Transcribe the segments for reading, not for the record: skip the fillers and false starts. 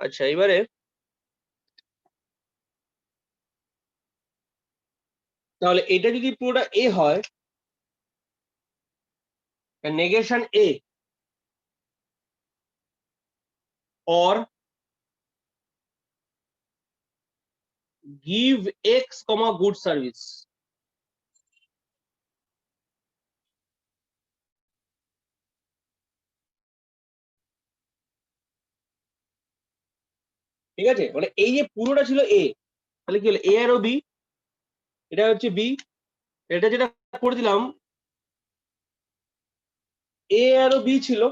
আচ্ছা, এবারে তাহলে এটা যদি পুরোটা এ হয়, negation A or give x comma good service, ঠিক আছে? মানে এই যে পুরোটা ছিল এ, তাহলে কি হলো, এ আর বি, এটা হচ্ছে বি, এটা যেটা করে দিলাম এ আর বি ছিল,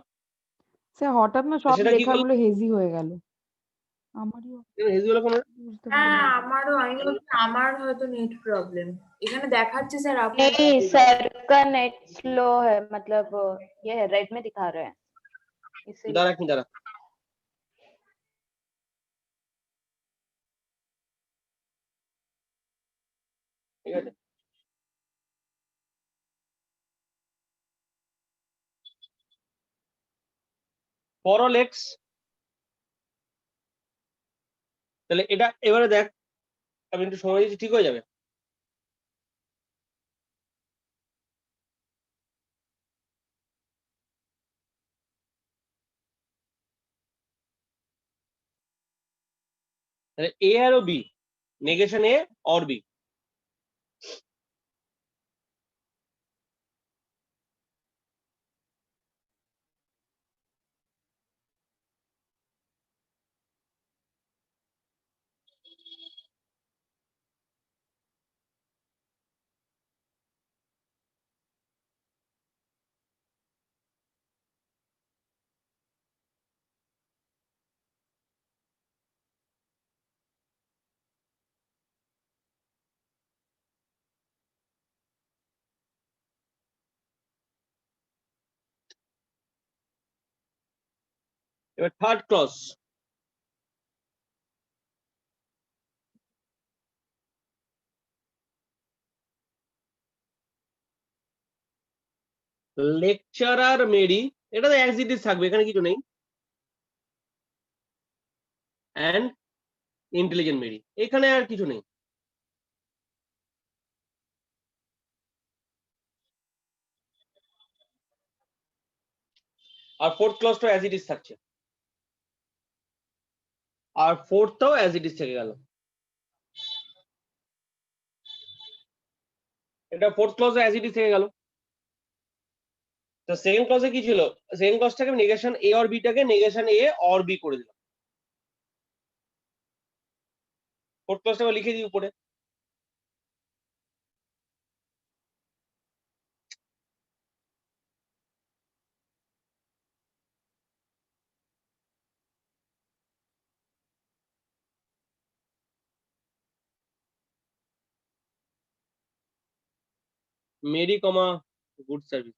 স্যার হঠাৎ না সব সেটা কি করলাম, লেখাগুলো হেজি হয়ে গেল। আমারই হেজি হলো কেন? বুঝতে হ্যাঁ পারলাম না। আমারও, আমি ভাবছি আমার হয়তো নেট প্রবলেম। এখানে দেখাচ্ছে স্যার আপনার नहीं सर का नेट स्लो है, मतलब ये है रेड में दिखा रहे हैं इसीलिए। দাঁড়া কি দাঁড়া, ঠিক আছে। for all x, তাহলে এটা এবারে দেখ, আমি একটু সময় দিচ্ছি, ঠিক হয়ে যাবে। তাহলে এ আর B, negation A or B, এবার থার্ড ক্লজ, লেকচারার মেরি, এটা তো অ্যাজ ইট ইজ থাকবে, এখানে কিছু নেই, অ্যান্ড ইন্টেলিজেন্ট মেরি, এখানে আর কিছু নেই। আর ফোর্থ ক্লজটা অ্যাজ ইট ইজ থাকছে, আর ফোর্থটাও অ্যাজ ইট ইজ থেকে গেল। এটা fourth clause as it is থেকে গেল। তো সেকেন্ড ক্লজে কি ছিল, সেকেন্ড ক্লজটাকে নেগেশন এ অর বিটাকে নেগেশন এ অর বি করে দিলাম। ফোর্থ ক্লজটাকে লিখে দিই উপরে, মেরি কমা গুড সার্ভিস।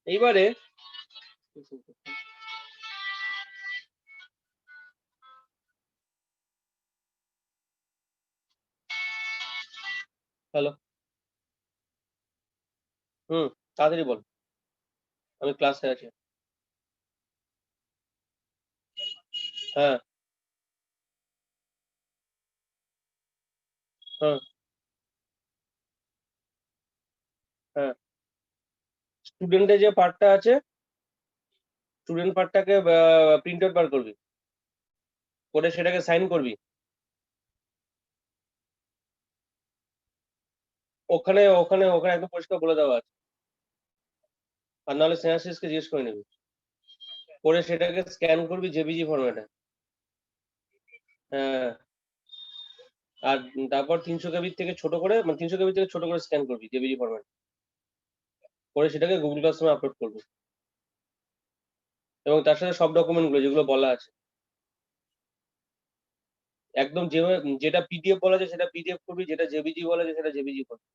এইবারে হ্যালো, তাড়াতাড়ি বল, আমি ক্লাসে আছি। হ্যাঁ হ্যাঁ হ্যাঁ, স্টুডেন্টের যে পার্টটা আছে, স্টুডেন্ট পার্টটাকে প্রিন্ট আউট বার করবি, করে সেটাকে সাইন করবি। ওখানে ওখানে ওখানে একদম পরিষ্কার বলে দেওয়া আছে, আর নাহলে স্নেহাশিসকে জিজ্ঞেস করে নিবি, করে সেটাকে স্ক্যান করবি জেপিজি ফরম্যাটে। হ্যাঁ আর তারপর 300 KB থেকে ছোট করে, মানে 300 KB থেকে ছোট করে স্ক্যান করবি জেপিজি ফরম্যাট করে, সেটাকে গুগল ক্লাসরুমে আপলোড করবি, এবং তার সাথে সব ডকুমেন্ট গুলো যেগুলো বলা আছে একদম যেভাবে, যেটা পিডিএফ বলা আছে সেটা পিডিএফ করবি, যেটা জেপিজি বলা আছে সেটা জেপিজি করবি।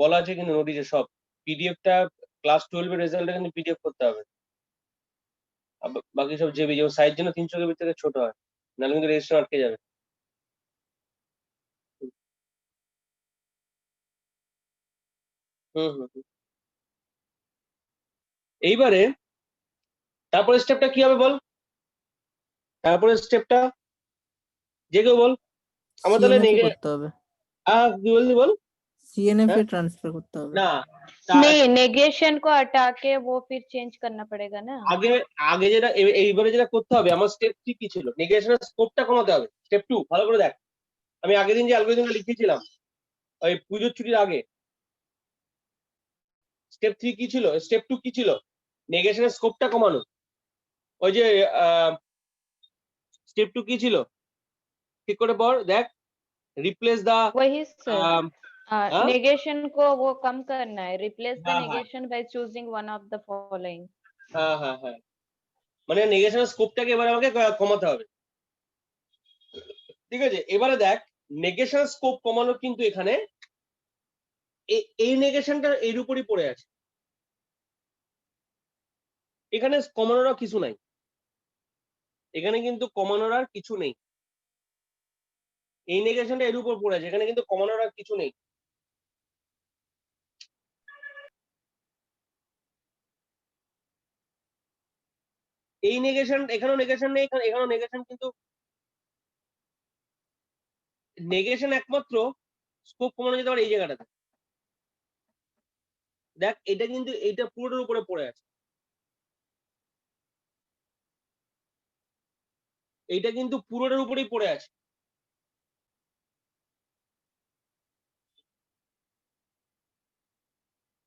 বলা আছে কিন্তু নোটিশে সব, পিডিএফটা ক্লাস 12 এর রেজাল্টটা কিন্তু পিডিএফ করতে হবে, আর বাকি সব জেপিজি। সাইজ যেন 300 KB থেকে ছোট হয়, নাহলে কিন্তু রেজিস্ট্রেশন আটকে যাবে। হুম হুম হুম। এইবারে তারপরে স্টেপটা কি হবে বল, তারপরে স্টেপটা যে কেউ বল। আমার তাহলে সিএনএফ এ নেগে করতে হবে, কি বললি বল। সিএনএফ এ হ্যাঁ ট্রান্সফার করতে হবে। না, नहीं नेगेशन को हटा के वो फिर चेंज करना पड़ेगा ना। আগে আগে যেটা এইবারে যেটা করতে হবে, আমার স্টেপ 3 কি ছিল, নেগেশনের স্কোপটা কমাতে হবে। স্টেপ 2 ভালো করে দেখ, আমি আগের দিন যে অ্যালগরিদমটা লিখেছিলাম ওই পুজোর ছুটির আগে, স্টেপ 3 কি ছিল, স্টেপ 2 কি ছিল, নেগেশনের স্কোপটা কমানো। ওই যে স্টেপ 2 কি ছিল ঠিক করে পড় দেখ, রিপ্লেস দা। वही सर हाँ नेगेशन को वो कम करना है, रिप्लेस द हाँ negation by choosing one of the following. হ্যাঁ হ্যাঁ হ্যাঁ, মানে নেগেশনের স্কোপটাকে এবারে আমাকে কমাতে হবে। ঠিক আছে, এবারে দেখ নেগেশন স্কোপ কমানো কিন্তু এখানে এই নেগেশনটা এর উপরই পড়ে আছে, এখানে কমানোর আর কিছু নাই, এখানে কিন্তু কমানোর আর কিছু নেই। এই নেগেশনটা এর উপর পড়ে আছে, এখানে কিন্তু কমানোর আর কিছু নেই। এই নেগেশন, এখানেও নেগেশন নেই, এখানেও নেগেশন, কিন্তু নেগেশন একমাত্র স্কোপ কমানো যেতে পারে এই জায়গাটাতে। দেখ এটা কিন্তু এইটা পুরোটার উপরে পড়ে আছে, এইটা কিন্তু পুরোটার উপরেই পড়ে আছে।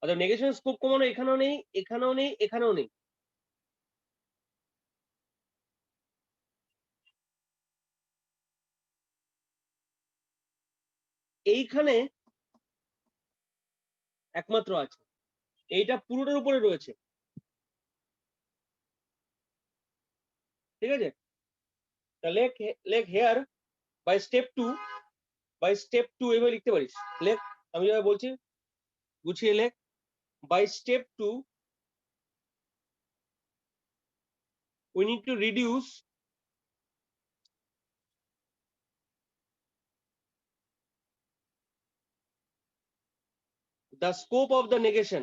আচ্ছা নেগেশন স্কোপ কমানো এখানেও নেই, এখানেও নেই, এখানেও নেই। এইখানে একমাত্র আছে, এইটা পুরোটার উপরে রয়েছে। ঠিক আছে, তা লেখ, লেখ here by step 2, by step 2 এভাবে লিখতে পারিস। লেখ, আমি যেভাবে বলছি গুছিয়ে লেখ, by step 2 we need to reduce the scope of the negation.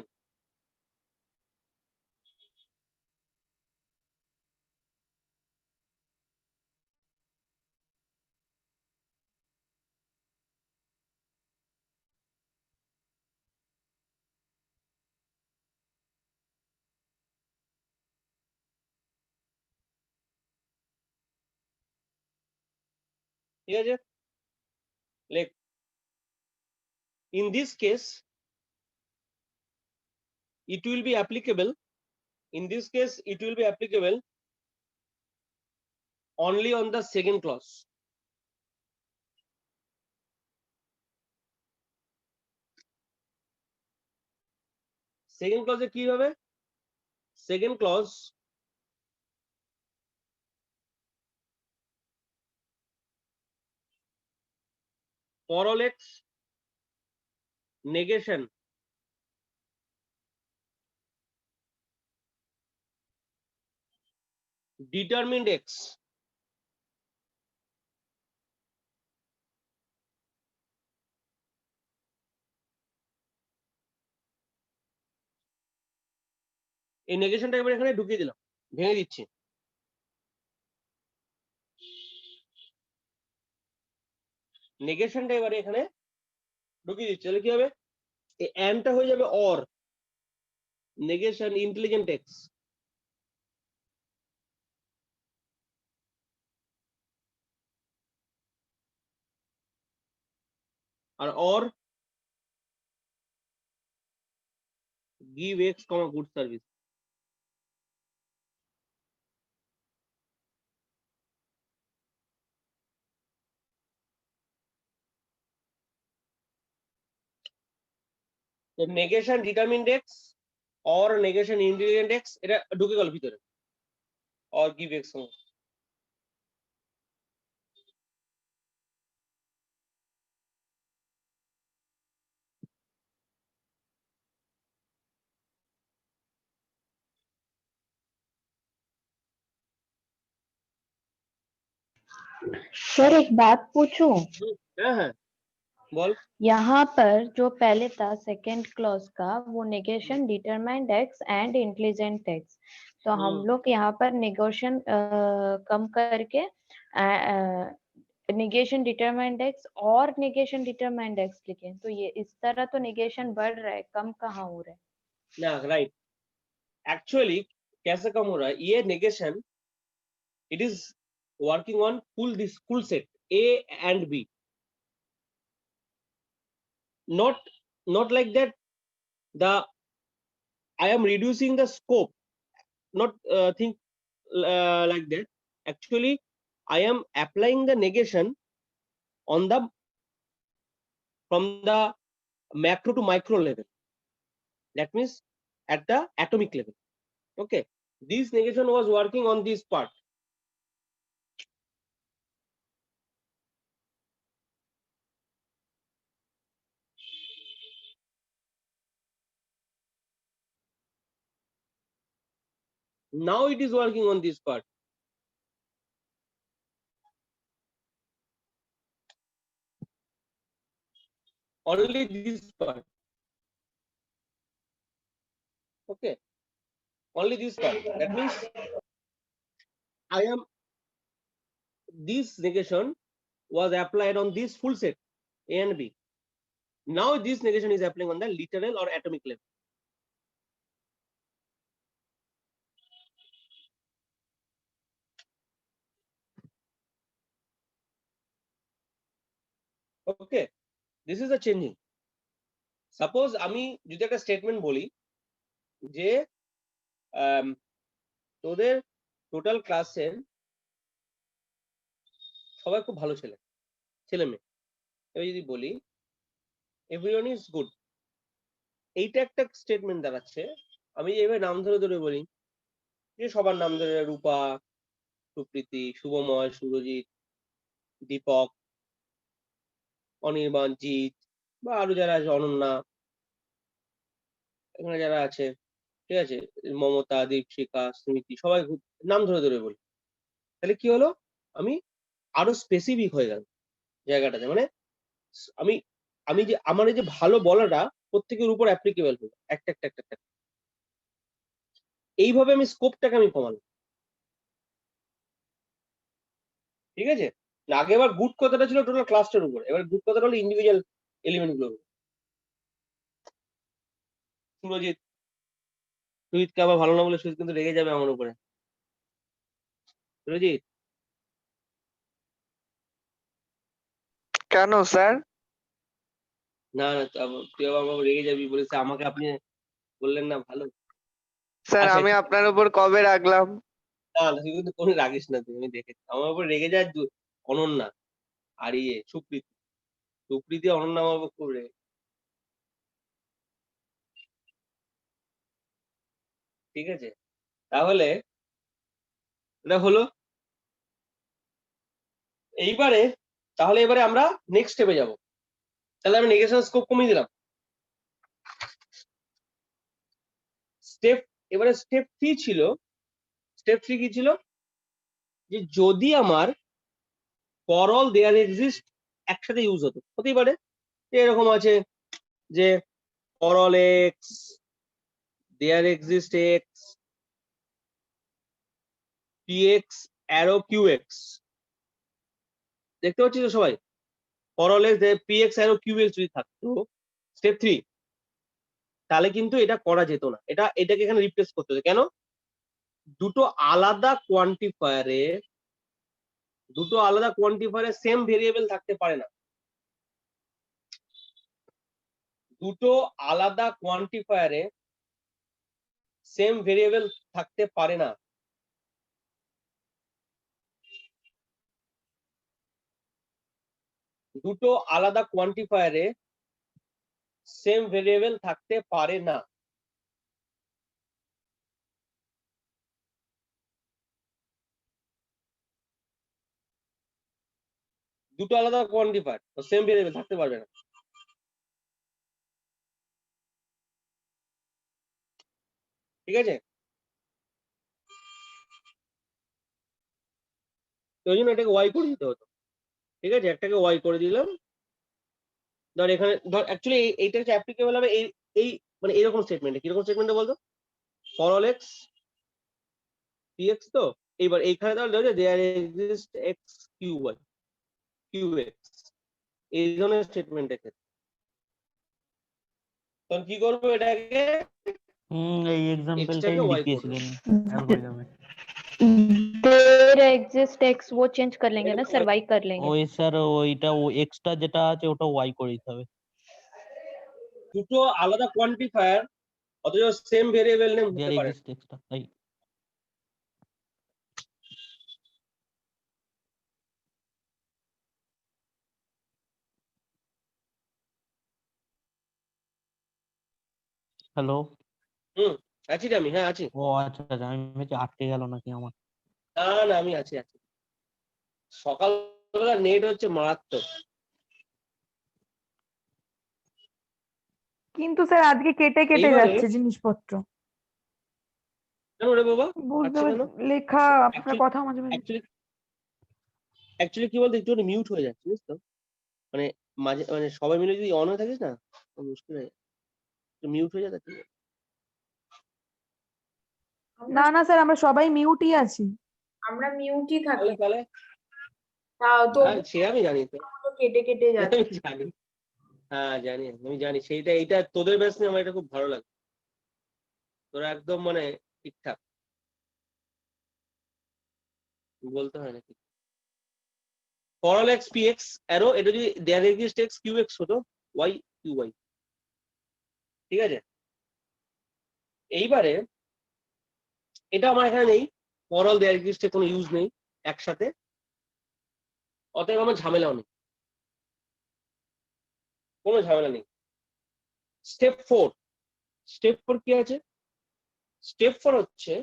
ঠিক আছে, লেখ, in this case it will be applicable, in this case it will be applicable only on the second clause. Second ক্লজে কি হবে, second clause for all x negation determined x, এই নেগেশনটা এবার এখানে ঢুকিয়ে দিলাম, ভেঙে দিচ্ছি। নেগেশনটা এবারে এখানে ঢুকিয়ে দিচ্ছি, তাহলে কি হবে, এই অ্যান্ডটা হয়ে যাবে অর নেগেশন ইন্টেলিজেন্ট এক্স, আর or give x, good service। তো negation determined x or negation independent x এটা ঢুকে গেল ভিতরে, অর গিভ এক্স। सर एक बात पूछूं, হ্যাঁ হ্যাঁ বল। यहाँ पर जो पहले था सेकेंड क्लॉज का वो negation determined x and intelligent x, तो हम लोग यहाँ पर नेगोशिएशन कम करके नेगेशन डिटरमाइंड एक्स और नेगेशन डिटरमाइंड एक्स लिखे, तो ये इस तरह तो नेगेशन बढ़ रहा है, कम कहाँ हो रहा है? ना राइट, एक्चुअली कैसे कम हो रहा है ये negation, it is working on full set A and B, not like that the I am reducing the scope, not think like that. Actually I am applying the negation on the from the macro to micro level, that means at the atomic level. Okay, this negation was working on this part. Now it is working on this part. Only this part. Okay, only this part. That means I am, this negation was applied on this full set A and B. Now this negation is applying on the literal or atomic level. Okay, this is the changing. Suppose আমি যদি একটা statement বলি যে তোদের total ক্লাসের সবাই খুব ভালো ছেলে মেয়ে, এবার যদি বলি এভরিওয়ান ইজ গুড, এইটা একটা স্টেটমেন্ট দাঁড়াচ্ছে। আমি এবার নাম ধরে ধরে বলি যে সবার নাম ধরে রূপা, সুপ্রীতি, শুভময়, সুরজিৎ, দীপক, অনির্বাণ, জিৎ বা আরো যারা আছে, অনন্যা, এখানে যারা আছে, ঠিক আছে, মমতা, দীপশিখা, স্মৃতি, সবাই নাম ধরে ধরে বলি। তাহলে কি হলো, আমি আরো স্পেসিফিক হয়ে গেল জায়গাটাতে, মানে আমি আমি যে আমার এই যে ভালো বলাটা প্রত্যেকের উপর অ্যাপ্লিকেবল হলো একটা একটা একটা একটা। এইভাবে আমি স্কোপটাকে আমি কমালাম, ঠিক আছে। না আগে এবার গুড কথাটা ছিল টোটাল ক্লাসটার উপর, এবার গুড কথাটা হলো ইন্ডিভিজুয়াল এলিমেন্ট গুলোর উপর। সুরজিৎ, সুজিতকে আবার ভালো না বলে সুজিত কিন্তু রেগে যাবে আমার উপরে। সুরজিৎ, কেন স্যার? না না তুই আবার আমাকে রেগে যাবি বলেছে, আমাকে আপনি বললেন না ভালো। স্যার আচ্ছা, আমি আপনার উপর কবে রাখলাম? না না তুই কিন্তু কোনো রাগিস না, তুই, আমি দেখেছি আমার উপর রেগে যায় অনন্যা আর ইয়ে সুপ্রীতি, সুপ্রীতি অনন্যা আমার উপর খুব রেগে, ঠিক আছে। তাহলে এটা হলো এইবারে, তাহলে এবারে আমরা নেক্সট স্টেপে যাব। তাহলে আমি নেগেশন স্কোপ কমিয়ে দিলাম। স্টেপ, এবারে স্টেপ 3 ছিল। স্টেপ 3 কি ছিল, যে যদি আমার ফর অল দেয়ার এক্সিস্ট একসাথে ইউজ হতো, হতেই পারে যে এরকম আছে যে for all x there exist x P x arrow Q x, দেখতে পাচ্ছি তো সবাই, for all x P x arrow Q x যদি থাকতো স্টেপ 3, তাহলে কিন্তু এটা করা যেত না, এটাকে এখানে রিপ্লেস করতে হতো। কেন, দুটো আলাদা কোয়ান্টিফায়ারে সেম ভেরিয়েবল থাকতে পারে না, দুটো আলাদা কোয়ান্টিফায়ারে সেম ভেরিয়েবল থাকতে পারে না। দুটো আলাদা কোয়ান্টিফায়ারে সেম ভেরিয়েবল থাকতে পারে না। দুটো আলাদা কোয়ান্টিফায়ার সেম ভেরিয়েবল থাকতে পারবে না। ঠিক আছে, তো ওই জন্য এটাকে ওয়াই করে দিতে হতো। ঠিক আছে, একটাকে ওয়াই করে দিলাম। ধর এখানে ধর অ্যাকচুয়ালি এইটা হচ্ছে অ্যাপ্লিকেবল হবে এই এই মানে এরকম স্টেটমেন্টে। কিরকম স্টেটমেন্টে বলতো? For all x P x. তো এইবার এইখানে ধর there exist x Q y Q x, এই ধরনের স্টেটমেন্টের ক্ষেত্রে তখন কি করবো? এটাকে এই এক্সাম্পলটাই এক্সটাকে ওয়াই করবো। দেখিয়েছিলেন অ্যালগরিদমে। देयर एग्जिस्ट एक्स वो चेंज कर लेंगे ना सर, वाई कर लेंगे। ওই স্যার ওইটা ও এক্সট্রা যেটা আছে ওটা ওয়াই করে দিতে হবে। দুটো আলাদা কোয়ান্টিফায়ার অথচ সেম ভেরিয়েবল নেম হতে দেয়ার পারে। এক্সিস্ট এক্সট্রা তাই। হ্যালো, হুম, আছি রে আমি, হ্যাঁ আছি। ও আচ্ছা আচ্ছা, আমি ভেবেছি আটকে গেল নাকি আমার। না না, আমি আছি আছি। সকালবেলা নেট হচ্ছে মারাত্মক। কিন্তু স্যার আজকে কেটে কেটে এইবারে যাচ্ছে জিনিসপত্র। কেন রে বাবা? বুঝতে আচ্ছা, কেন? পারছি লেখা আপনার Actually- কথা মাঝে মাঝে অ্যাকচুয়ালি কি বলতো, একটু মিউট হয়ে যাচ্ছে, বুঝছ তো? মানে মাঝে মানে সবাই মিলে যদি অন হয়ে থাকিস না, তো মুশকিল হয়ে যায়। মিউট হয়ে যায় ঠিক আছে। না না স্যার আমরা সবাই মিউটই আছি। আমরা মিউটই থাকি, তাহলে তাও তো হ্যাঁ, সে আমি জানি তো, কেটে কেটে যাচ্ছে। আমি জানি। হ্যাঁ জানি, আমি জানি সেইটা। এইটা তোদের ব্যাস নিয়ে আমার এটা খুব ভালো লাগে। তোরা একদম মানে ঠিকঠাক বলতে হয় নাকি। For all x P x arrow, এটা যদি there exist x Q x হতো ওয়াই কিউ ওয়াই। ঠিক আছে, এইবারে এটা আমার এখানে নেই। ফর অল দেয়ার এক্সিস্ট কোনো ইউজ নেই একসাথে, অতএব আমার ঝামেলাও নেই, কোনো ঝামেলা নেই। স্টেপ ফোর, স্টেপ ফোর কি আছে? স্টেপ ফোর হচ্ছে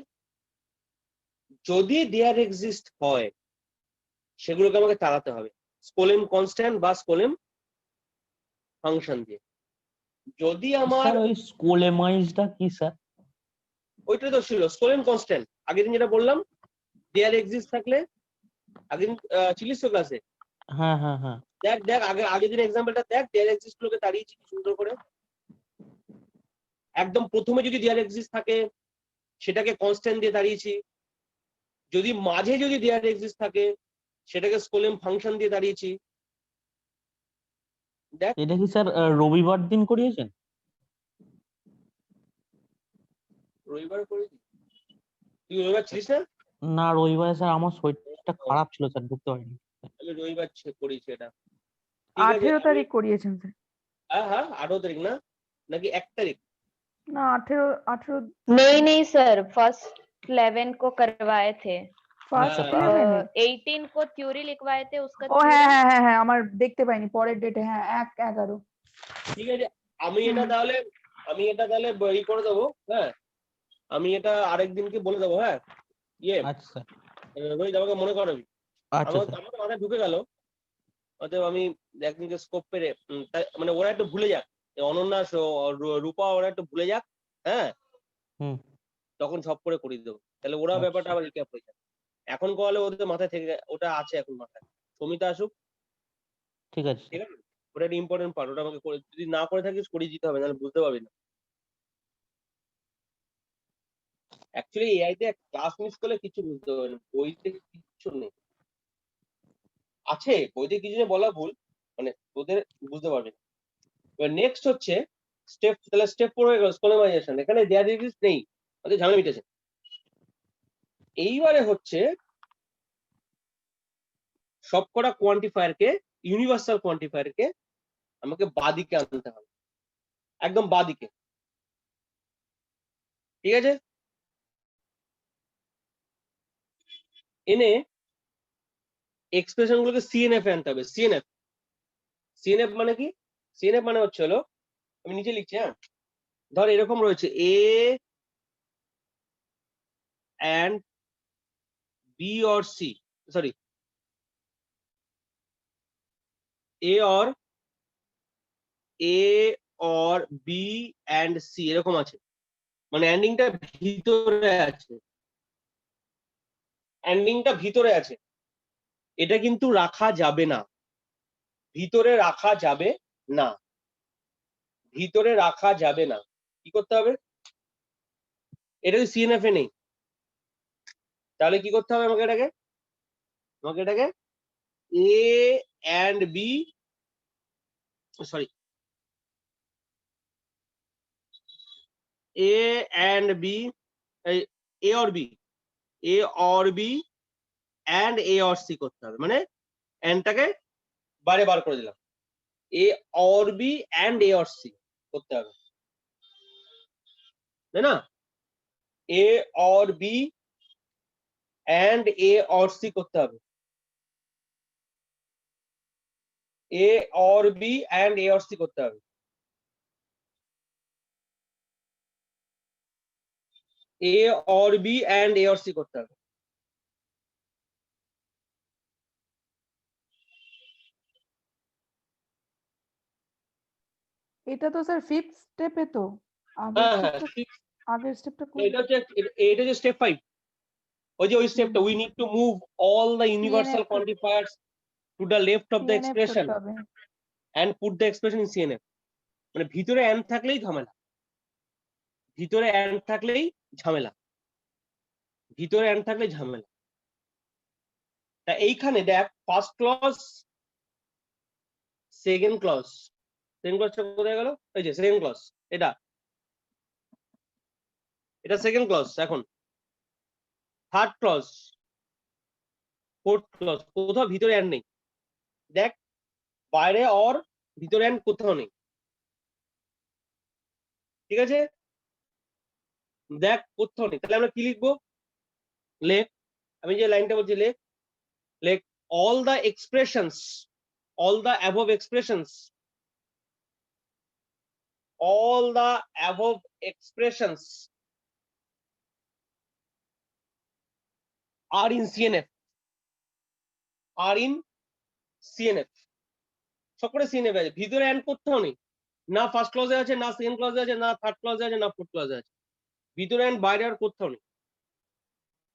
যদি দেয়ার এক্সিস্ট হয় সেগুলোকে আমাকে চালাতে হবে স্কোলেম কনস্ট্যান্ট বা স্কোলেম ফাংশন দিয়ে। যদি আমার স্যার ওই স্কোলেমাইজটা কি স্যার? ওইটা তো ছিল স্কোলেম কনস্ট্যান্ট, আগের দিন যেটা বললাম দেয়ার এক্সিস্ট থাকলে, আগের দিন ছিলিস তো ক্লাসে? হ্যাঁ হ্যাঁ হ্যাঁ, দেখ দেখ আগের দিন এক্সাম্পলটা দেখ, দেয়ার এক্সিস্ট গুলোকে দাঁড়িয়েছি কি সুন্দর করে। একদম প্রথমে যদি দেয়ার এক্সিস্ট থাকে সেটাকে কনস্ট্যান্ট দিয়ে দাঁড়িয়েছি, যদি মাঝে যদি দেয়ার এক্সিস্ট থাকে সেটাকে স্কোলেম ফাংশন দিয়ে দাঁড়িয়েছি। দেখ এটা কি স্যার রবিবার দিন করিয়েছেন? রবিবার করেছি, তুই রবিবার ছিলিস না? না রবিবারে স্যার আমার শরীরটা খারাপ ছিল স্যার, ঢুকতে পারিনি। আমি রবিবার করেছি এটা। ঠিক আছে, 18 তারিখ করিয়েছেন স্যার। হ্যাঁ হ্যাঁ 18 তারিখ না নাকি 1 তারিখ? না 18 नहीं नहीं सर, फर्स्ट 11 को करवाए थे। ফার্স্ট হ্যাঁ, 11 18 को थ्योरी लिखवाए थे, उसका ও হ্যাঁ theory- হ্যাঁ হ্যাঁ হ্যাঁ আমার দেখতে পাইনি পরের ডেটে। হ্যাঁ 1/11। ঠিক আছে, আমি এটা তাহলে ই করে দেবো। হ্যাঁ, আমি এটা আরেকদিনকে বলে দেবো। হ্যাঁ ইয়ে আচ্ছা স্যার, রোহিত আমাকে মনে করাবি। আচ্ছা আমার স্যার, আমার মাথায় ঢুকে গেল, অতএব আমি একদিনকে স্কোপ পেরে মানে ওরা একটু ভুলে যাক, এই অনন্যা রূপা ওরা একটু ভুলে যাক। হ্যাঁ, হুম তখন সব করে করিয়ে দেবো, তাহলে ওরা আচ্ছা। ব্যাপারটা আবার রিক্যাপ হয়ে যাবে। এখন করালে ওদের মাথায় থেকে ওটা আছে এখন মাথায়। সমিতা আসুক, ঠিক আছে ঠিক আছে, ওটা একটা ইম্পর্টেন্ট পার্ট, ওটা আমাকে যদি না করে থাকিস করিয়ে দিতে হবে, নাহলে বুঝতে পারবি না। অ্যাকচুয়ালি এআই তে ক্লাস মিস করলে কিছু বুঝতে পারবে না, বইতে কিছু নেই। আছে বইতে কিছু নেই বলা ভুল, মানে তোদের বুঝতে পারবে না। এবার নেক্সট হচ্ছে স্টেপ, তাহলে স্টেপ 4 হয়ে গেল স্কোলেমাইজেশন। এখানে দেয়ার এক্সিস্ট নেই, ওদের ঝামেলা মিটেছে। এইবারে হচ্ছে সবকটা কোয়ান্টিফায়ারকে, ইউনিভার্সাল কোয়ান্টিফায়ারকে আমাকে বাদিকে আনতে হবে, একদম বাদিকে। ঠিক আছে, এনে এক্সপ্রেশন গুলোকে সিএনএফ এ আনতে হবে। সিএনএফ মানে কি? সিএনএফ মানে হচ্ছে হলো আমি নিচে লিখছি, হ্যাঁ। ধর এরকম রয়েছে এ and B or C, sorry, A or B and C এরকম আছে, মানে এন্ডিংটা ভিতরে আছে, এন্ডিংটা ভিতরে আছে, এটা কিন্তু রাখা যাবে না, ভিতরে রাখা যাবে না, ভিতরে রাখা যাবে না। কি করতে হবে? এটা যদি সিএনএফ এ নেই তাহলে কি করতে হবে আমাকে? এটাকে এ and B, sorry, A and B, A or B, A or B and A or C করতে হবে, মানে এনটাকে বাইরে বার করে দিলাম, A or B and A or C করতে হবে, তাই না? A or B and A or C করতে হবে, A or B and A or C করতে হবে, A or B and A or C করতে হবে। এটা তো স্যার ফিফথ স্টেপে তো আগের হ্যাঁ হ্যাঁ, স্টেপটা আগের স্টেপটা এটা হচ্ছে এটা হচ্ছে স্টেপ 5, ওই যে ওই স্টেপটা, we need to move all the universal quantifiers to the left of the CNF expression করতে হবে। and put the expression in CNF, মানে ভিতরে and থাকলেই ঝামেলা, ভিতরে and থাকলেই ঝামেলা, ভিতরে and থাকলে ঝামেলা। তা এইখানে দেখ first clause, second clause, second ক্লজটা কোথায় গেল? এই যে সেকেন্ড ক্লজ, এটা এটা সেকেন্ড ক্লজ, এখন থার্ড ক্লজ, ফোর্থ ক্লজ, কোথাও ভিতরে and নেই, দেখ বাইরে অর ভিতরে and কোথাও নেই, ঠিক আছে? দেখ কোথাও নেই, তাহলে আমরা কি লিখবো? লেখ, আমি যে লাইনটা বলছি লেখ, লেখ all the expressions, all the above expressions, all the above expressions are in CNF, are in CNF, সকলে CNF আছে, ভিতরে and কোথাও নেই, না ফার্স্ট ক্লজে আছে, না সেকেন্ড ক্লজে আছে, না থার্ড ক্লজে আছে, না ফোর্থ ক্লজে আছে, ভিতরে and বাইরে আর কোথাও নেই,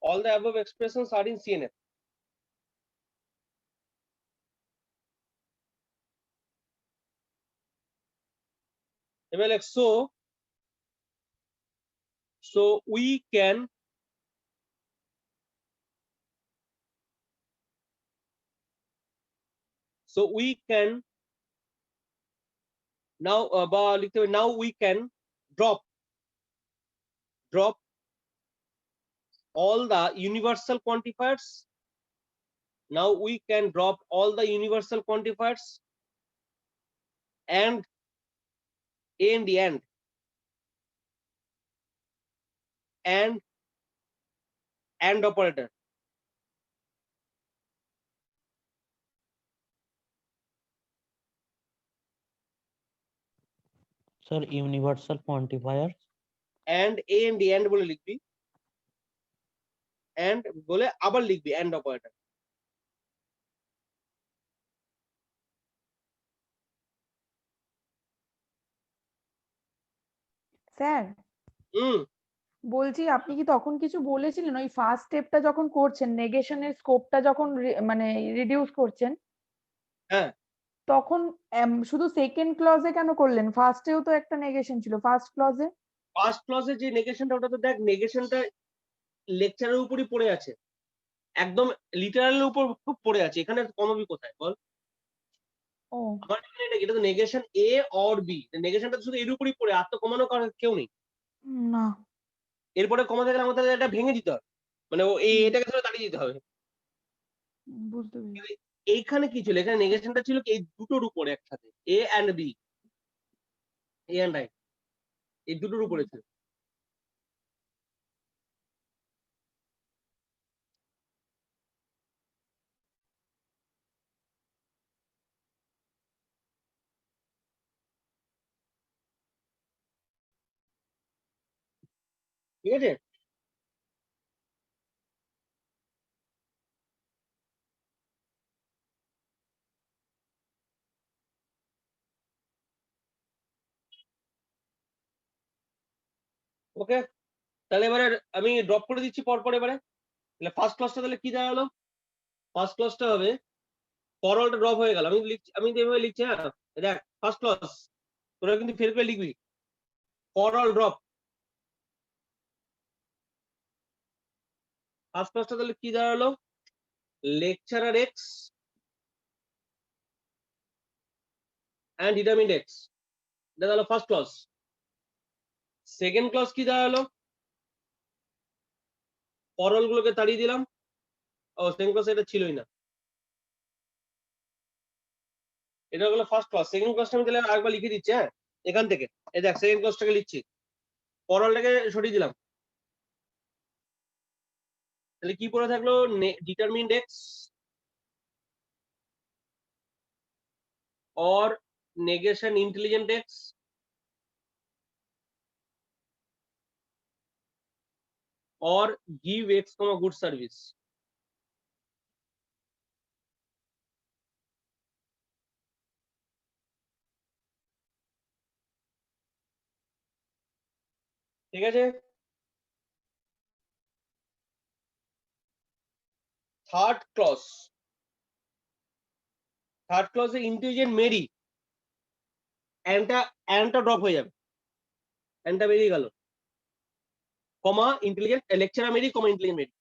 all the above expressions are in CNF। এবার লেখ so we can now বা লিখতে হবে now we can drop all the universal quantifiers, now we can drop all the universal quantifiers and the end and operator, sir universal quantifier and the end বলে লিখবি, and বলে আবার লিখবি and operator, sir হুম। বলছি আপনি কি তখন কিছু বলেছিলেন ওই ফার্স্ট স্টেপটা যখন করছেন নেগেশনের স্কোপটা যখন মানে রিডিউস করছেন হ্যাঁ, তখন শুধু সেকেন্ড ক্লজে কেন করলেন? ফার্স্টেও তো একটা নেগেশন ছিল ফার্স্ট ক্লজে। ফার্স্ট ক্লজে যে নেগেশনটা, ওটা তো দেখ নেগেশনটা লেকচারের উপরই পড়ে আছে, একদম লিটারালের উপর খুব পড়ে আছে, এখানে কমাবি কোথায় বল? ও আমার এখানে এটা তো নেগেশন এ অর বি, নেগেশনটা শুধু এর উপরই পড়ে, আর তো কমানো কেউ নেই, না এরপরে কমাতে গেলে আমাদের এটা ভেঙে দিতে হবে, মানে ও এটাকে ধরে দাঁড়িয়ে দিতে হবে। বুঝতে পেরেছি। এইখানে কি ছিল? এখানে নেগেশনটা ছিল কি এই দুটোর উপরে একসাথে, A and B, A and I, এই দুটোর উপরে ছিল। ঠিক আছে? ওকে, তাহলে এবারে আমি ড্রপ করে দিচ্ছি পরপর। এবারে তাহলে ফার্স্ট ক্লাসটা তাহলে কি দাঁড়ালো? ফার্স্ট ক্লাসটা হবে ফরওয়ার্ড ড্রপ হয়ে গেল। আমি লিখছি, আমি এভাবে লিখছি। হ্যাঁ দেখ, ফার্স্ট ক্লাস তোরা কিন্তু ফের করে লিখবি ফরওয়ার্ড ড্রপ। ফার্স্ট ক্লাসটা তাহলে কি দাঁড়ালো? Lecturer x and determined x, এটা দাঁড়ালো ফার্স্ট ক্লাস। সেকেন্ড ক্লাস কি দাঁড়ালো? ফরওয়ার্ড গুলোকে তাড়িয়ে দিলাম। ও সেকেন্ড ক্লাস এটা ছিলই না, এটা হলো ফার্স্ট ক্লাস। সেকেন্ড ক্লাসটা আমি তাহলে আরেকবার লিখে দিচ্ছি। হ্যাঁ এখান থেকে এই দেখ, সেকেন্ড ক্লাসটাকে লিখছি, ফরওয়ার্ডটাকে সরিয়ে দিলাম। তাহলে কি পড়ে থাকলো? Determined x or negation intelligent x or give x comma good service। ঠিক আছে? থার্ড ক্লাসে ইন্টেলিজেন্ট মেরি অ্যানটা ড্রপ হয়ে যাবে, অ্যানটা বেরিয়ে গেল, কমা ইন্টেলিজেন্ট লেকচারার মেরি কমা ইন্টেলিজেন্ট মেরি।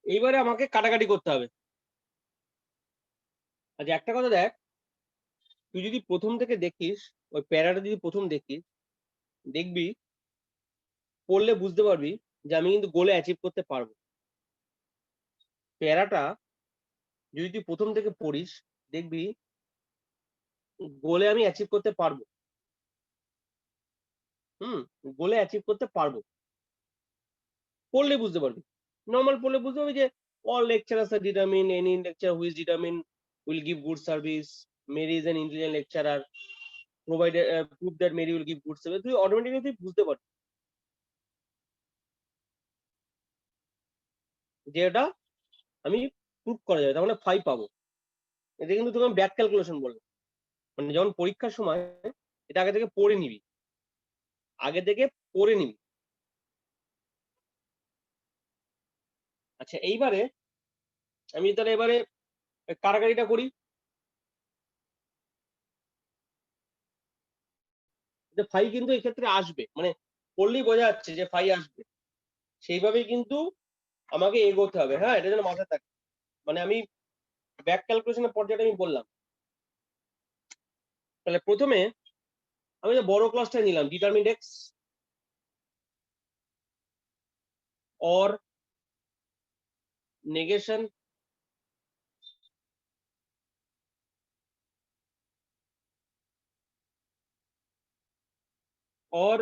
এইবারে আমাকে কাটাকাটি করতে হবে। আচ্ছা একটা কথা দেখ, তুই যদি প্রথম থেকে দেখিস, ওই প্যারাটা যদি প্রথম দেখিস, দেখবি পড়লে বুঝতে পারবি যে আমি কিন্তু গোলে অ্যাচিভ করতে পারবো। প্যারাটা যদি তুই প্রথম থেকে পড়িস, দেখবি গোলে আমি অ্যাচিভ করতে পারবো। গোলে অ্যাচিভ করতে পারবো, পড়লে বুঝতে পারবি। নর্মাল পড়লে বুঝতে পারবি যে all lecturers are determined, any lecturer who is determined will give good service, Mary is an intelligent lecturer, provided prove that Mary will give good service। তুই অটোমেটিক্যালি তুই বুঝতে পারবি যে এটা আমি প্রুভ করা যাবে, তার মানে 5 পাবো। এটা কিন্তু তোকে ব্যাক ক্যালকুলেশন বলবো, মানে যেমন পরীক্ষার সময় এটা আগে থেকে পড়ে নিবি, আগে থেকে পড়ে নিবি। আচ্ছা এইবারে আমি তাহলে এবারে কারাকারিটা করি। যে 5 কিন্তু এই ক্ষেত্রে আসবে, মানে পড়লেই বোঝা যাচ্ছে যে 5 আসবে, সেইভাবেই কিন্তু আমাকে এগোতে হবে। হ্যাঁ এটা যেন মাথায় থাকে, মানে আমি ব্যাক ক্যালকুলেশনের পর্যায়টা আমি বললাম। তাহলে প্রথমে আমি যে বড় ক্লাসটা নিলাম, determined x or negation or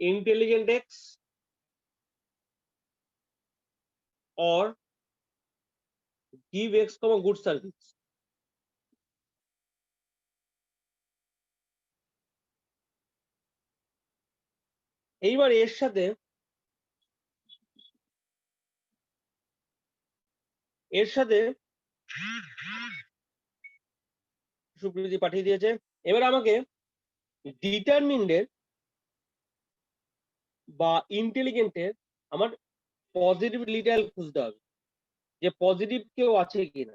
intelligent x or give x comma good service। এইবার এর সাথে সুপ্রীতি পাঠিয়ে দিয়েছে। এবার আমাকে ডিটারমিন্ডের বা ইন্টেলিজেন্টের আমার পজিটিভ লিটারাল খুঁজতে হবে, যে পজিটিভ কেউ আছে কিনা,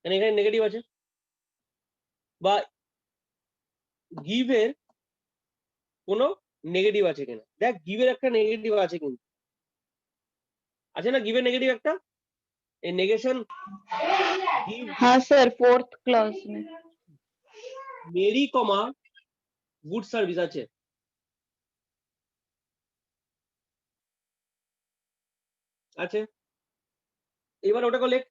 এখানে নেগেটিভ আছে, বা গিভের কোনো নেগেটিভ আছে কিনা। দেখ গিভের একটা নেগেটিভ আছে কিন্তু, আছে না গিভেন নেগেটিভ একটা, এই নেগেশন গিভ हाँ सर, फोर्थ क्लॉज में। মেরি কমা গুড সার্ভিস আছে, আছে। এবার ওটাকে লেখ।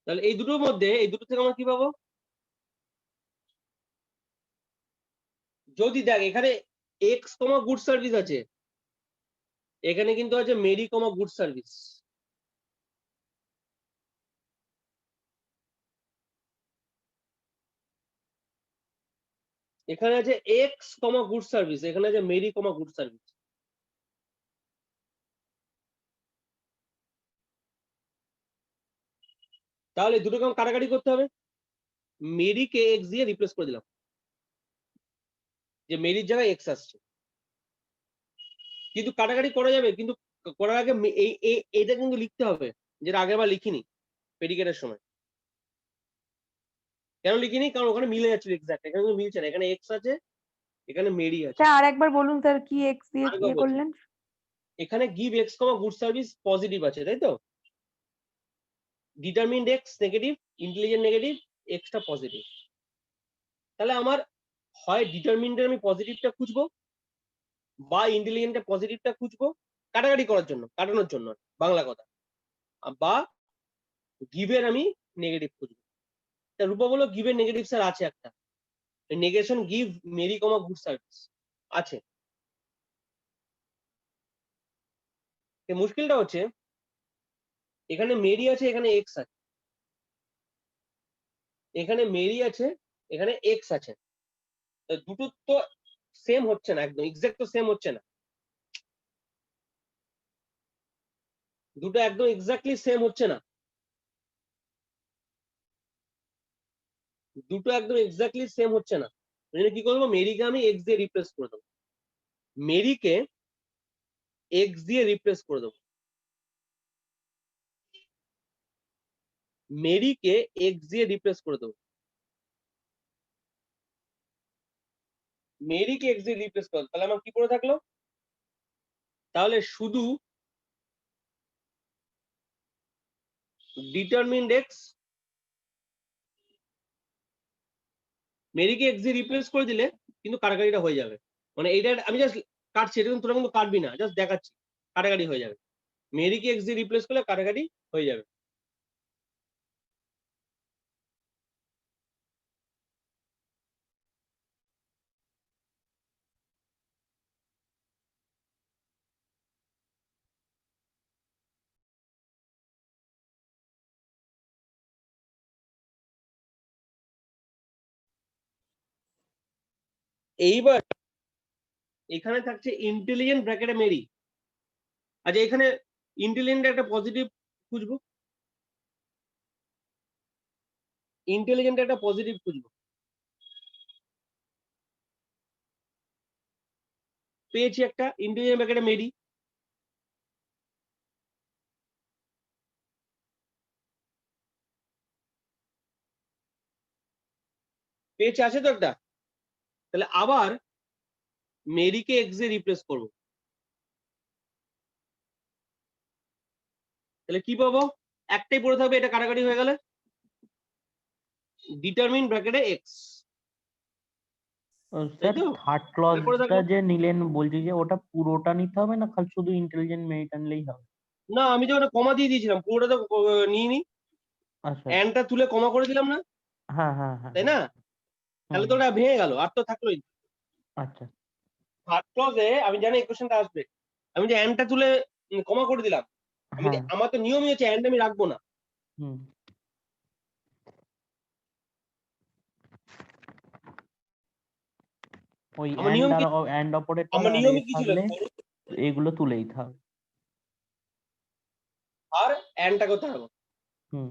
তাহলে এই দুটোর মধ্যে এই দুটো থেকে আমরা কি পাবো? যদি দেখ এখানে এক্স কমা গুড সার্ভিস আছে, এখানে কিন্তু আছে মেরি কমা গুড সার্ভিস। এখানে আছে এক্স কমা গুড সার্ভিস, এখানে আছে মেরি কমা গুড সার্ভিস। তাহলে দুটোকে আমার কাটাকাটি করতে হবে। মেরিকে এক্স দিয়ে রিপ্লেস করে দিলাম, যে মেরির জায়গায় এক্স আসছে। কিন্তু কাটাকাটি করা যাবে, কিন্তু করার আগে এটা কিন্তু লিখতে হবে, যেটা আগেরবার লিখিনি প্রেডিকেটের সময়। কেন লিখিনি? কারণ ওখানে মিলে যাচ্ছে এক্সাক্ট, এখানে কিন্তু মিলছে না। এখানে এক্স আছে, এখানে মেরি আছে। স্যার আরেকবার বলুন স্যার, কি এক্স দিয়ে আরেকবার ইয়ে বলছি। করলেন? এখানে গিভ এক্স কমা গুড সার্ভিস পজিটিভ আছে, তাই তো? Determined x negative, intelligent negative, extra positive. তাহলে আমার হয় ডিটারমিন্ডের আমি পজিটিভটা খুঁজবো, বা ইন্টেলিজেন্টের পজিটিভটা খুঁজবো কাটাকাটি করার জন্য, কাটানোর জন্য বাংলা কথা, বা গিভের আমি নেগেটিভ খুঁজবো। তা রূপা বলো গিভের নেগেটিভ স্যার আছে একটা, negation give Mary comma good service আছে। মুশকিলটা হচ্ছে এখানে মেরি আছে, এখানে এক্স আছে, এখানে মেরি আছে, এখানে এক্স আছে। দুটো তো সেম হচ্ছে না, একদম এক্সাক্ট তো সেম হচ্ছে না, দুটো একদম এক্স্যাক্টলি সেম হচ্ছে না, দুটো একদম এক্স্যাক্টলি সেম হচ্ছে না। কি করবো? মেরিকে আমি এক্স দিয়ে রিপ্লেস করে দেবো, মেরিকে এক্স দিয়ে রিপ্লেস করে দেবো, মেরিকে এক্স দিয়ে রিপ্লেস করে দেবো, মেরিকে এক্স দিয়ে রিপ্লেস করে দেবো। তাহলে আমার কি পড়ে থাকলো? তাহলে শুধু ডিটারমিন্ড এক্স, মেরিকে এক্স দিয়ে রিপ্লেস করে দিলে কিন্তু কাটাকাটিটা হয়ে যাবে। মানে এইটা আমি জাস্ট কাটছি, এটা কিন্তু তোরা কিন্তু কাটবি না, জাস্ট দেখাচ্ছি, কাটাকাটি হয়ে যাবে। মেরিকে এক্স দিয়ে রিপ্লেস করলে কাটাকাটি হয়ে যাবে। এইবার এখানে থাকছে ইন্টেলিজেন্ট ব্র্যাকেটে মেরি। আচ্ছা এখানে ইন্টেলিজেন্ট একটা পজিটিভ খুঁজবো, ইন্টেলিজেন্ট একটা পজিটিভ খুঁজবো, পেয়েছি একটা ইন্টেলিজেন্ট ব্র্যাকেটে মেরি। পেয়েছি, আছে তো একটা। তাহলে আবার মেরিকে এক্স দিয়ে রিপ্লেস করবো, তাহলে কি পাবো? একটাই পড়ে থাকবে, এটা কাটাকাটি হয়ে গেলে ডিটারমিন ব্র্যাকেটে এক্স, তাই স্যার তো? থার্ড এটা পড়ে ক্লজটা থাকলো। যে নিলেন বলছি যে ওটা পুরোটা নিতে হবে না, খালি শুধু ইন্টেলিজেন্ট মেরিট আনলেই হবে? না আমি তো ওটা কমা দিয়ে দিয়েছিলাম, পুরোটা তো নিইনি, আচ্ছা এনটা তুলে কমা করে দিলাম না, হ্যাঁ হ্যাঁ হ্যাঁ তাই হ্যাঁ। না? হুম তাহলে তো ওটা ভেঙে গেল, আর তো থাকলোই। আচ্ছা থার্ড ক্লজে আমি জানি এই কোশ্চেনটা আসবে, আমি যে এনটা তুলে কমা করে দিলাম, আমি হ্যাঁ আমার তো নিয়মই হচ্ছে এন্ড আমি রাখবো না। হুম ওই আমার অ্যান্ড নিয়ম আর কি, অ্যান্ড অপারেটর আমার আর এ নিয়মই কি ছিল? থাকলে এগুলো তুলেই থাক। আর এন্ডটা করতে হবে। হুম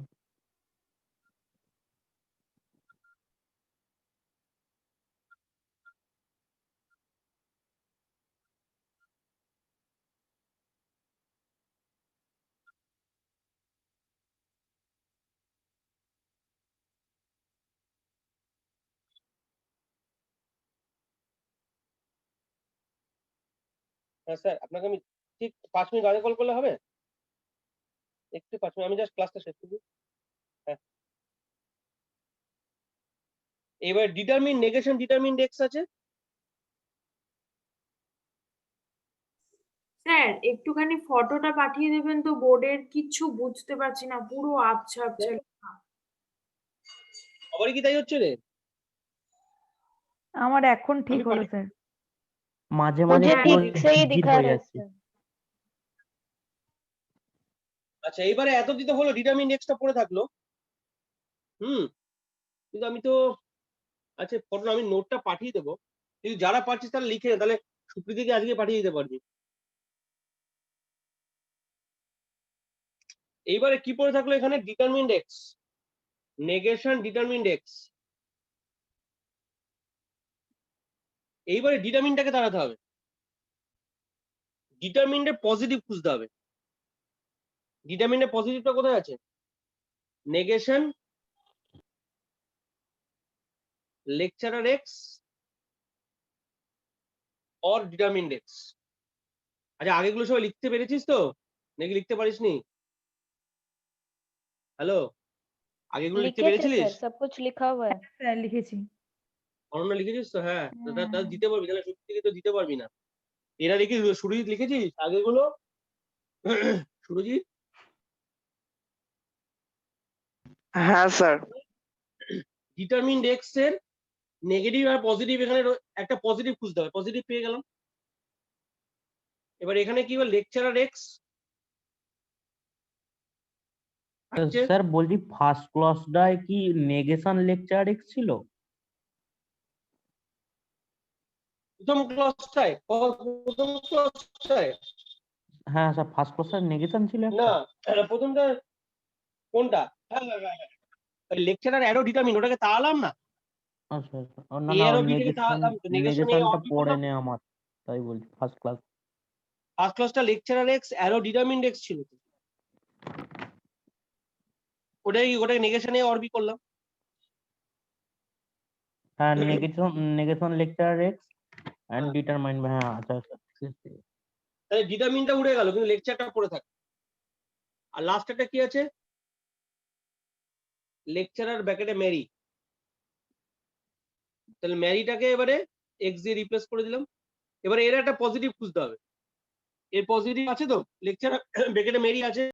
হ্যাঁ স্যার, আপনাকে আমি ঠিক 5 মিনিট আগে কল করলে হবে? একটু 5 মিনিট, আমি জাস্ট ক্লাসটা শেষ করি। হ্যাঁ, এবার ডিটারমিন নেগেশন ডিটারমিন্ড এক্স আছে। স্যার একটুখানি ফটোটা পাঠিয়ে দেবেন তো, বোর্ডের কিচ্ছু বুঝতে পারছি না, পুরো আবছা আবছা লেখা। আবার কি তাই হচ্ছে রে? আমার এখন ঠিক আমি হলো পাঠিয়ে- স্যার। মাঝে মাঝে मुझे পুরো ठीक से ही ঝিরঝির दिखा হয়ে रहा है যাচ্ছে। सर। আচ্ছা, এইবারে এত দিতে হলো ডিটারমিন এক্সটা পড়ে থাকলো। কিন্তু আমি তো, আচ্ছা ফটো আমি নোটটা পাঠিয়ে দেবো, কিন্তু যারা পারছিস তারা লিখে নে, তাহলে সুপ্রীতিকে আজকে পাঠিয়ে দিতে পারবি। এইবারে কি পড়ে থাকলো এখানে? Determined x, negation determined x. এইবারে ডিটারমিনটাকে দাঁড়াতে হবে, ডিটারমিন্ডের পজিটিভ খুঁজতে হবে। ডিটারমিন্ডের পজিটিভটা কোথায় আছে? Negation lecturer x or determined x. আচ্ছা, আগেগুলো সবাই লিখতে পেরেছিস তো, নাকি লিখতে পারিসনি? হ্যালো, আগেগুলো লিখতে लिखे थे পেরেছিলিস? सर, सब कुछ लिखा हुआ है। স্যার লিখেছি। অনন্য লিখেছিস তো? হ্যাঁ, তাহলে হুম। দিতে পারবি, তাহলে সত্যি তো দিতে পারবি না। এরা লিখে সুরজিৎ লিখেছিস আগেগুলো? সুরজিৎ, হ্যাঁ স্যার। ডিটারমিন্ড এক্স এর নেগেটিভ আর পজিটিভ, এখানে একটা পজিটিভ খুঁজতে হবে। পজিটিভ পেয়ে গেলাম। এবার এখানে কি হবে? লেকচারার এক্স আছে। স্যার বলছি ফার্স্ট ক্লাসটায় কি নেগেশন লেকচার এক্স ছিল? প্রথম ক্লাসটায়, হ্যাঁ স্যার, ফার্স্ট ক্লাসের নেগেশন ছিল না, একটা। প্রথমটা কোনটা? হ্যাঁ, লেকচারার অ্যারো ডিটারমিন, ওটাকে তাড়ালাম না? আচ্ছা আচ্ছা, না এ না, আর ওই বি থেকে নেগেশন তাড়ালাম তো, নেগেশন এ নেগেশনটা আর বি পড়ে করলাম। নে আমার, তাই বলছি ফার্স্ট ক্লাস। ফার্স্ট ক্লাসটা lecturer x arrow determined x ছিল তো। ওটাকে নেগেশন এ আর বি করলাম। হ্যাঁ, নেগেশন লেকচার এক্স এন্ড হ্যাঁ, ডিটারমাইন, হ্যাঁ আচ্ছা আচ্ছা। তাহলে ডিটারমিনটা উড়ে গেল, কিন্তু লেকচারটা পড়ে থাকে। আর লাস্ট একটা কি আছে? লেকচারার ব্র্যাকেটে মেরি। তাহলে ম্যারিটাকে এবারে এক্স দিয়ে রিপ্লেস করে দিলাম। এবারে এর একটা পজিটিভ খুঁজতে হবে। এর পজিটিভ আছে তো? লেকচারার ব্র্যাকেটে মেরি আছে।